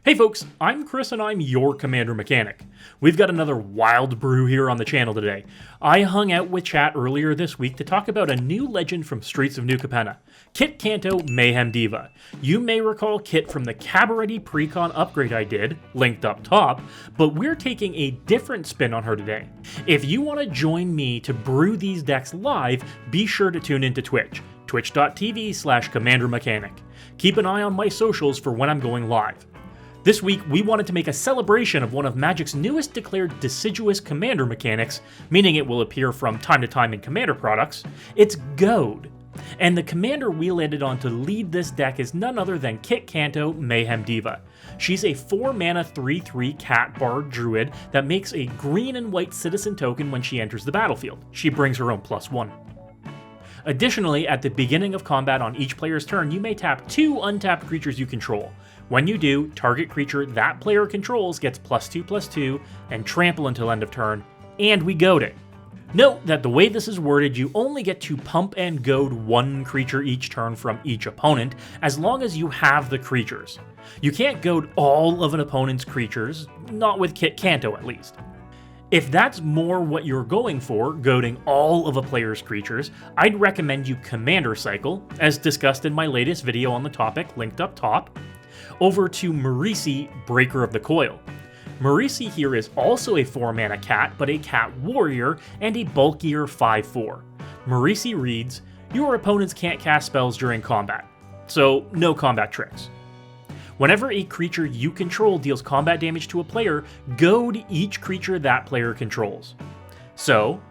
Hey folks, I'm Chris and I'm your Commander Mechanic. We've got another wild brew here on the channel today. I hung out with chat earlier this week to talk about a new legend from Streets of New Capenna, Kitt Kanto Mayhem Diva. You may recall Kitt from the Cabaret Precon upgrade I did, linked up top, but we're taking a different spin on her today. If you want to join me to brew these decks live, be sure to tune into Twitch, twitch.tv/Commander Mechanic. Keep an eye on my socials for when I'm going live. This week, we wanted to make a celebration of one of Magic's newest declared deciduous commander mechanics, meaning it will appear from time to time in commander products. It's Goad. And the commander we landed on to lead this deck is none other than Kitt Kanto Mayhem Diva. She's a 4-mana 3/3 cat bard druid that makes a green and white citizen token when she enters the battlefield. She brings her own +1. Additionally, at the beginning of combat on each player's turn, you may tap 2 untapped creatures you control. When you do, target creature that player controls gets +2/+2 and trample until end of turn, and we goad it. Note that the way this is worded, you only get to pump and goad 1 creature each turn from each opponent, as long as you have the creatures. You can't goad all of an opponent's creatures, not with Kitt Kanto at least. If that's more what you're going for, goading all of a player's creatures, I'd recommend you Commander Cycle, as discussed in my latest video on the topic, linked up top, over to Marisi, Breaker of the Coil. Marisi here is also a 4-mana cat, but a cat warrior and a bulkier 5/4. Marisi reads, your opponents can't cast spells during combat, so no combat tricks. Whenever a creature you control deals combat damage to a player, goad each creature that player controls. So,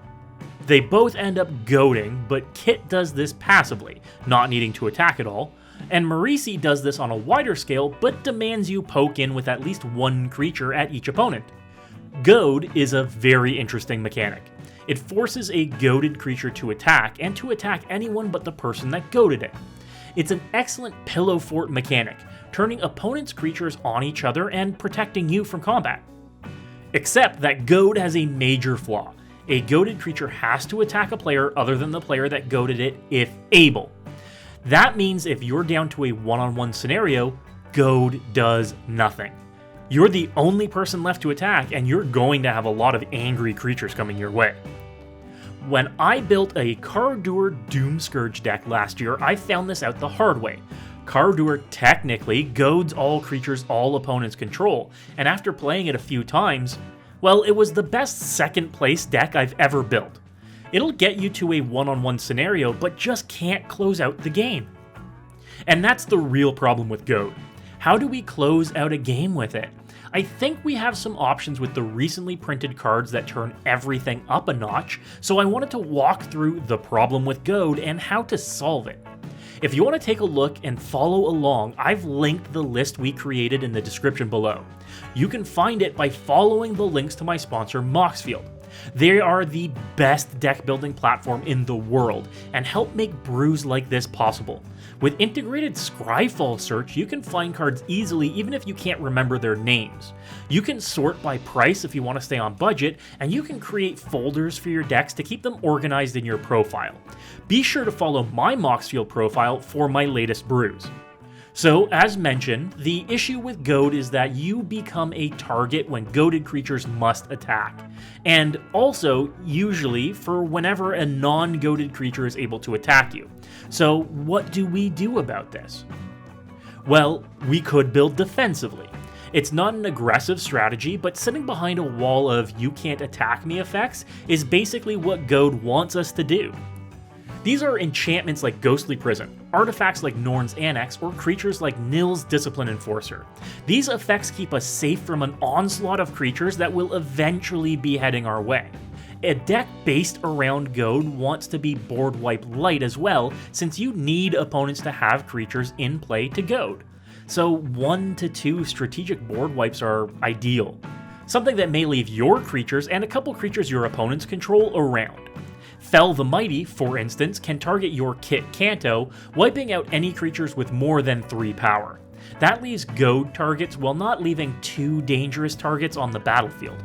they both end up goading, but Kitt does this passively, not needing to attack at all, and Marisi does this on a wider scale, but demands you poke in with at least 1 creature at each opponent. Goad is a very interesting mechanic. It forces a goaded creature to attack, and to attack anyone but the person that goaded it. It's an excellent pillow fort mechanic, turning opponents' creatures on each other and protecting you from combat. Except that Goad has a major flaw. A goaded creature has to attack a player other than the player that goaded it if able. That means if you're down to a one-on-one scenario, Goad does nothing. You're the only person left to attack, and you're going to have a lot of angry creatures coming your way. When I built a Kardur Doomscourge deck last year, I found this out the hard way. Kardur technically goads all creatures all opponents control, and after playing it a few times, well, it was the best second place deck I've ever built. It'll get you to a one-on-one scenario, but just can't close out the game. And that's the real problem with Goad. How do we close out a game with it? I think we have some options with the recently printed cards that turn everything up a notch, so I wanted to walk through the problem with Goad and how to solve it. If you want to take a look and follow along, I've linked the list we created in the description below. You can find it by following the links to my sponsor, Moxfield. They are the best deck building platform in the world and help make brews like this possible. With integrated Scryfall search, you can find cards easily even if you can't remember their names. You can sort by price if you want to stay on budget, and you can create folders for your decks to keep them organized in your profile. Be sure to follow my Moxfield profile for my latest brews. So, as mentioned, the issue with Goad is that you become a target when goaded creatures must attack, and also, usually, for whenever a non-goaded creature is able to attack you. So, what do we do about this? Well, we could build defensively. It's not an aggressive strategy, but sitting behind a wall of you can't attack me effects is basically what Goad wants us to do. These are enchantments like Ghostly Prison, artifacts like Norn's Annex, or creatures like Nil's Discipline Enforcer. These effects keep us safe from an onslaught of creatures that will eventually be heading our way. A deck based around Goad wants to be board wipe light as well, since you need opponents to have creatures in play to goad. So 1 to 2 strategic board wipes are ideal. Something that may leave your creatures and a couple creatures your opponents control around. Fell the Mighty, for instance, can target your Kitt Kanto, wiping out any creatures with more than 3 power. That leaves goad targets while not leaving 2 dangerous targets on the battlefield.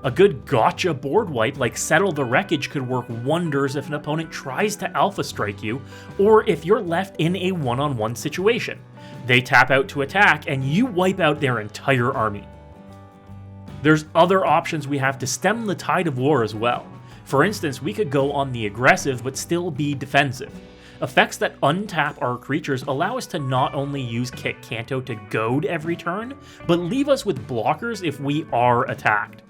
A good gotcha board wipe like Settle the Wreckage could work wonders if an opponent tries to alpha strike you, or if you're left in a one-on-one situation. They tap out to attack, and you wipe out their entire army. There's other options we have to stem the tide of war as well. For instance, we could go on the aggressive but still be defensive. Effects that untap our creatures allow us to not only use Kitt Kanto to goad every turn, but leave us with blockers if we are attacked.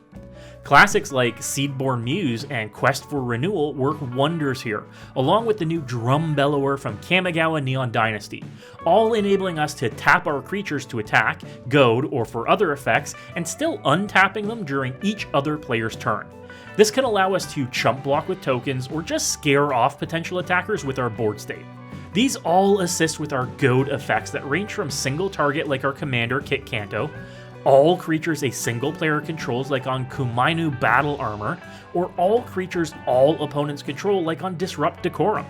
Classics like Seedborn Muse and Quest for Renewal work wonders here, along with the new Drum Bellower from Kamigawa Neon Dynasty, all enabling us to tap our creatures to attack, goad, or for other effects, and still untapping them during each other player's turn. This can allow us to chump block with tokens or just scare off potential attackers with our board state. These all assist with our goad effects that range from single target like our commander Kitt Kanto, all creatures a single player controls like on Kumainu Battle Armor, or all creatures all opponents control like on Disrupt Decorum.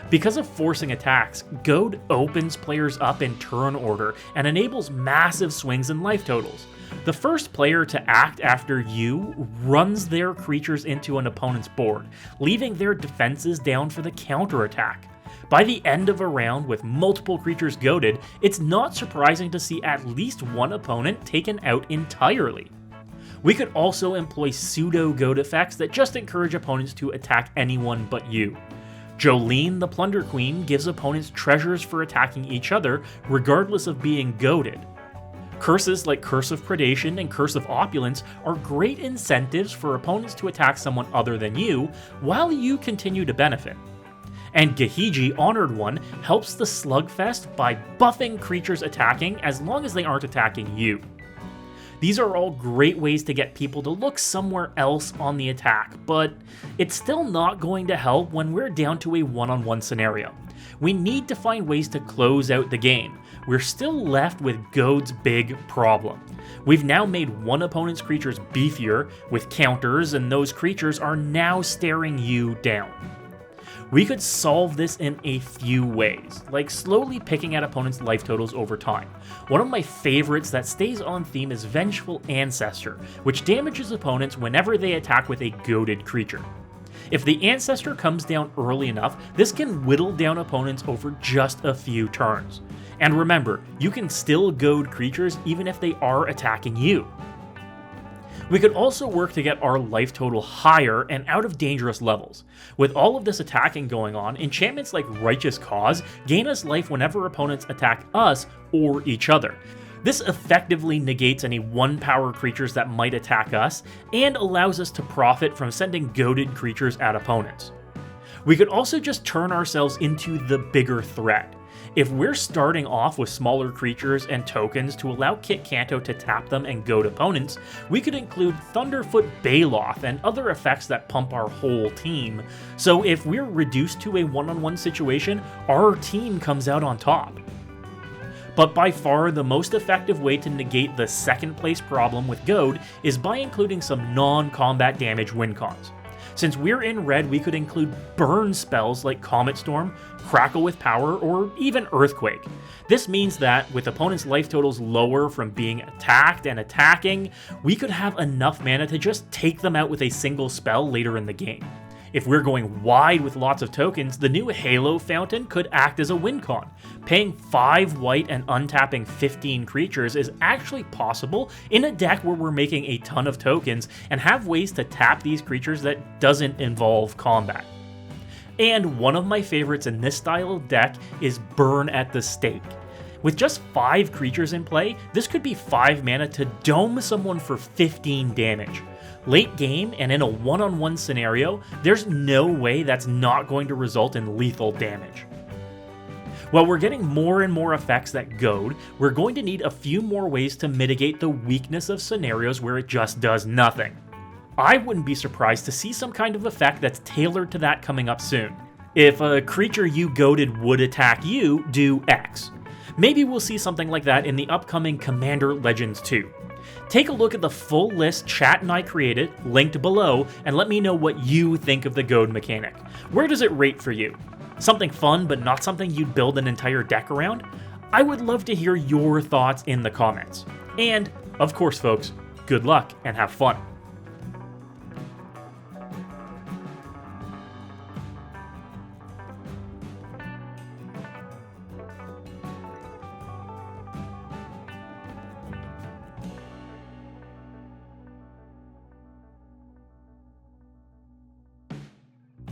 Because of forcing attacks, Goad opens players up in turn order and enables massive swings in life totals. The first player to act after you runs their creatures into an opponent's board, leaving their defenses down for the counterattack. By the end of a round with multiple creatures goaded, it's not surprising to see at least one opponent taken out entirely. We could also employ pseudo-goad effects that just encourage opponents to attack anyone but you. Jolene the Plunder Queen gives opponents treasures for attacking each other, regardless of being goaded. Curses like Curse of Predation and Curse of Opulence are great incentives for opponents to attack someone other than you, while you continue to benefit. And Gahiji Honored One helps the Slugfest by buffing creatures attacking as long as they aren't attacking you. These are all great ways to get people to look somewhere else on the attack, but it's still not going to help when we're down to a one-on-one scenario. We need to find ways to close out the game. We're still left with Goad's big problem. We've now made one opponent's creatures beefier with counters, and those creatures are now staring you down. We could solve this in a few ways, like slowly picking at opponents' life totals over time. One of my favorites that stays on theme is Vengeful Ancestor, which damages opponents whenever they attack with a goaded creature. If the Ancestor comes down early enough, this can whittle down opponents over just a few turns. And remember, you can still goad creatures even if they are attacking you. We could also work to get our life total higher and out of dangerous levels. With all of this attacking going on, enchantments like Righteous Cause gain us life whenever opponents attack us or each other. This effectively negates any 1-power creatures that might attack us, and allows us to profit from sending goaded creatures at opponents. We could also just turn ourselves into the bigger threat. If we're starting off with smaller creatures and tokens to allow Kitt Kanto to tap them and goad opponents, we could include Thunderfoot Baloth and other effects that pump our whole team. So if we're reduced to a one-on-one situation, our team comes out on top. But by far the most effective way to negate the second place problem with Goad is by including some non-combat damage win cons. Since we're in red, we could include burn spells like Comet Storm, Crackle with Power, or even Earthquake. This means that, with opponents' life totals lower from being attacked and attacking, we could have enough mana to just take them out with a single spell later in the game. If we're going wide with lots of tokens, the new Halo Fountain could act as a win con. Paying 5 white and untapping 15 creatures is actually possible in a deck where we're making a ton of tokens and have ways to tap these creatures that doesn't involve combat. And one of my favorites in this style of deck is Burn at the Stake. With just 5 creatures in play, this could be 5 mana to dome someone for 15 damage. Late game and in a one-on-one scenario, there's no way that's not going to result in lethal damage. While we're getting more and more effects that goad, we're going to need a few more ways to mitigate the weakness of scenarios where it just does nothing. I wouldn't be surprised to see some kind of effect that's tailored to that coming up soon. If a creature you goaded would attack you, do X. Maybe we'll see something like that in the upcoming Commander Legends 2. Take a look at the full list Chat and I created, linked below, and let me know what you think of the Goad mechanic. Where does it rate for you? Something fun but not something you'd build an entire deck around? I would love to hear your thoughts in the comments. And, of course folks, good luck and have fun.